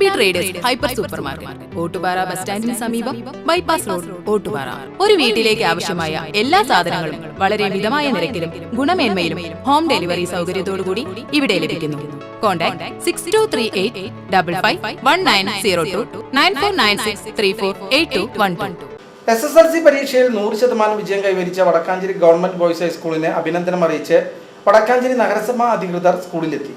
Pattambi traders hyper super market, Ottupara bus സ്റ്റാൻഡിന് സമീപം, bypass road, Ottupara. ഒരു വീട്ടിലേക്ക് ആവശ്യമായ എല്ലാ സാധനങ്ങളും വളരെ മിതമായ നിരക്കിലും ഗുണമേന്മയിലും ഹോം ഡെലിവറി സൗകര്യത്തോടുകൂടി ഇവിടെ ലഭിക്കുന്നു. കോൺടാക്ട് 6238551902 9496348212. SSLC പരീക്ഷയിൽ 100% വിജയം കൈവരിച്ച വടക്കാഞ്ചേരി ഗവൺമെന്റ് ബോയ്സ് ഹൈസ്കൂളിനെ അഭിനന്ദനം അറിയിച്ച് വടക്കാഞ്ചേരി നഗരസഭാ അധികൃതർ സ്കൂളിലെത്തി.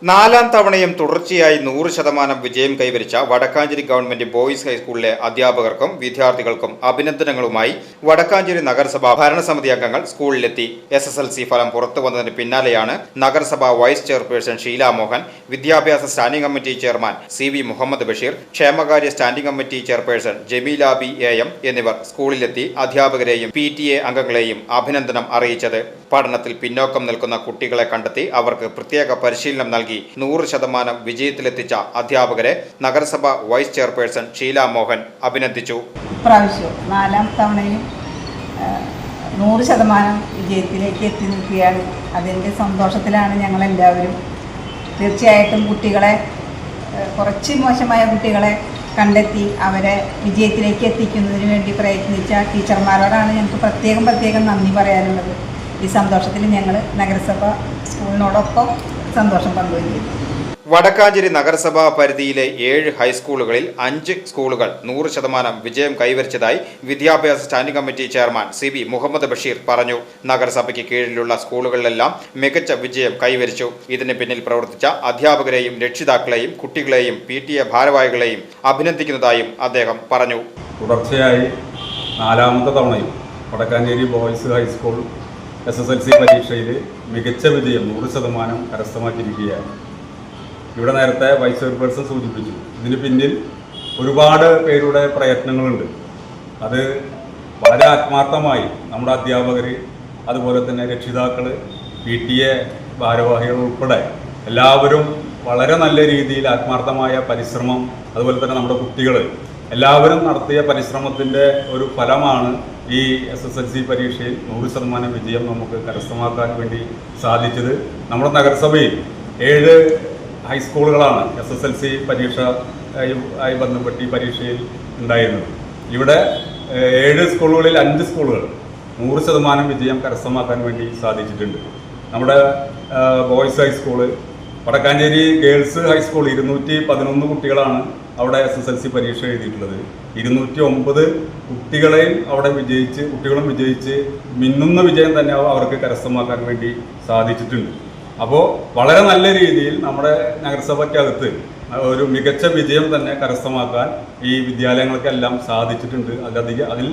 നാലാം തവണയും തുടർച്ചയായി 100% വിജയം കൈവരിച്ച വടക്കാഞ്ചേരി ഗവൺമെന്റ് ബോയ്സ് ഹൈസ്കൂളിലെ അധ്യാപകർക്കും വിദ്യാർത്ഥികൾക്കും അഭിനന്ദനങ്ങളുമായി വടക്കാഞ്ചേരി നഗരസഭാ ഭരണസമിതി അംഗങ്ങൾ സ്കൂളിലെത്തി. SSLC ഫലം പുറത്തു വന്നതിന് പിന്നാലെയാണ് നഗരസഭാ വൈസ് ചെയർപേഴ്സൺ ഷീല മോഹൻ, വിദ്യാഭ്യാസ standing committee chairman CV Muhammad Basheer, ക്ഷേമകാര്യ standing committee chairperson Jameela B. AM എന്നിവർ സ്കൂളിലെത്തി അധ്യാപകരെയും PTA അംഗങ്ങളെയും അഭിനന്ദനം അറിയിച്ചത്. പഠനത്തിൽ പിന്നോക്കം നിൽക്കുന്ന കുട്ടികളെ കണ്ടെത്തി അവർക്ക് പ്രത്യേക പരിശീലനം നൽകി 100% വിജയത്തിലെത്തിച്ച അധ്യാപകരെ നഗരസഭ വൈസ് ചെയർപേഴ്സൺ ഷീല മോഹൻ അഭിനന്ദിച്ചു. പ്രാവശ്യം നാലാം തവണയും 100% വിജയത്തിലേക്ക് എത്തി നിൽക്കുകയാണ്. അതിൻ്റെ സന്തോഷത്തിലാണ് ഞങ്ങളെല്ലാവരും. തീർച്ചയായിട്ടും കുട്ടികളെ, കുറച്ച് മോശമായ കുട്ടികളെ കണ്ടെത്തി അവരെ വിജയത്തിലേക്ക് എത്തിക്കുന്നതിന് വേണ്ടി പ്രയത്നിച്ച ടീച്ചർമാരോടാണ് ഞങ്ങൾക്ക് പ്രത്യേകം നന്ദി പറയാനുള്ളത്. ഈ സന്തോഷത്തിൽ ഞങ്ങൾ നഗരസഭ സ്കൂളിനോടൊപ്പം സന്തോഷം പങ്കുവയ്ക്കുന്നു. വടക്കാഞ്ചേരി നഗരസഭാ പരിധിയിലെ 7 ഹൈസ്കൂളുകളിൽ 5 സ്കൂളുകൾ 100% വിജയം കൈവരിച്ചതായി വിദ്യാഭ്യാസ standing committee chairman CV Muhammad Basheer പറഞ്ഞു. നഗരസഭയ്ക്ക് കീഴിലുള്ള സ്കൂളുകളിലെല്ലാം മികച്ച വിജയം കൈവരിച്ചു. ഇതിന് പിന്നിൽ പ്രവർത്തിച്ച അധ്യാപകരെയും രക്ഷിതാക്കളെയും കുട്ടികളെയും PTA ഭാരവാഹികളെയും അഭിനന്ദിക്കുന്നതായും അദ്ദേഹം പറഞ്ഞു. തുടർച്ചയായി 4ാമത്തെ തവണയും വടക്കാഞ്ചേരി ബോയ്സ് ഹൈസ്കൂൾ SSLC പരീക്ഷയിൽ മികച്ച വിജയം 100% കരസ്ഥമാക്കിയിരിക്കുകയാണ്. ഇവിടെ നേരത്തെ വൈസ് ചെയർപേഴ്സൺ സൂചിപ്പിച്ചു, ഇതിന് പിന്നിൽ ഒരുപാട് പേരുടെ പ്രയത്നങ്ങളുണ്ട്. അത് വളരെ ആത്മാർത്ഥമായി നമ്മുടെ അധ്യാപകർ, അതുപോലെ തന്നെ രക്ഷിതാക്കൾ, PTA ഭാരവാഹികൾ ഉൾപ്പെടെ എല്ലാവരും വളരെ നല്ല രീതിയിൽ ആത്മാർത്ഥമായ പരിശ്രമം, അതുപോലെ തന്നെ നമ്മുടെ കുട്ടികൾ എല്ലാവരും നടത്തിയ പരിശ്രമത്തിൻ്റെ ഒരു ഫലമാണ് ഈ SSLC പരീക്ഷയിൽ 100% വിജയം നമുക്ക് കരസ്ഥമാക്കാൻ വേണ്ടി സാധിച്ചത്. നമ്മുടെ നഗരസഭയിൽ 7 ഹൈസ്കൂളുകളാണ് SSLC പരീക്ഷ ആയി ബന്ധപ്പെട്ട് ഈ പരീക്ഷയിൽ ഉണ്ടായിരുന്നത്. ഇവിടെ 7 സ്കൂളുകളിൽ 5 സ്കൂളുകൾ 100% വിജയം കരസ്ഥമാക്കാൻ വേണ്ടി സാധിച്ചിട്ടുണ്ട്. നമ്മുടെ boys high school, Vadakkanchery girls high school 211 കുട്ടികളാണ് അവിടെ SSLC പരീക്ഷ എഴുതിയിട്ടുള്ളത്. 209 കുട്ടികളും വിജയിച്ച് മിന്നുന്ന വിജയം തന്നെ അവർക്ക് കരസ്ഥമാക്കാൻ വേണ്ടി സാധിച്ചിട്ടുണ്ട്. അപ്പോൾ വളരെ നല്ല രീതിയിൽ നമ്മുടെ നഗരസഭയ്ക്കകത്ത് ഒരു മികച്ച വിജയം തന്നെ കരസ്ഥമാക്കാൻ ഈ വിദ്യാലയങ്ങൾക്കെല്ലാം സാധിച്ചിട്ടുണ്ട്. അതിൽ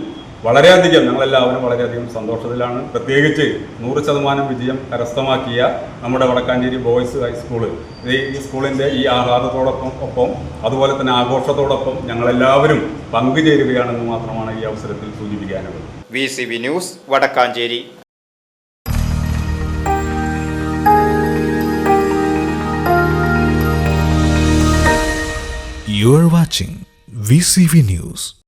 വളരെയധികം ഞങ്ങളെല്ലാവരും വളരെയധികം സന്തോഷത്തിലാണ്. പ്രത്യേകിച്ച് 100% വിജയം കരസ്ഥമാക്കിയ നമ്മുടെ വടക്കാഞ്ചേരി ബോയ്സ് ഹൈസ്കൂള്, ഈ സ്കൂളിൻ്റെ ഈ ആഹ്ലാദത്തോടൊപ്പം അതുപോലെ തന്നെ ആഘോഷത്തോടൊപ്പം ഞങ്ങളെല്ലാവരും പങ്കുചേരുകയാണെന്ന് മാത്രമാണ് ഈ അവസരത്തിൽ സൂചിപ്പിക്കാനുള്ളത്. VCV news, Vadakkanchery. You are watching VCV News.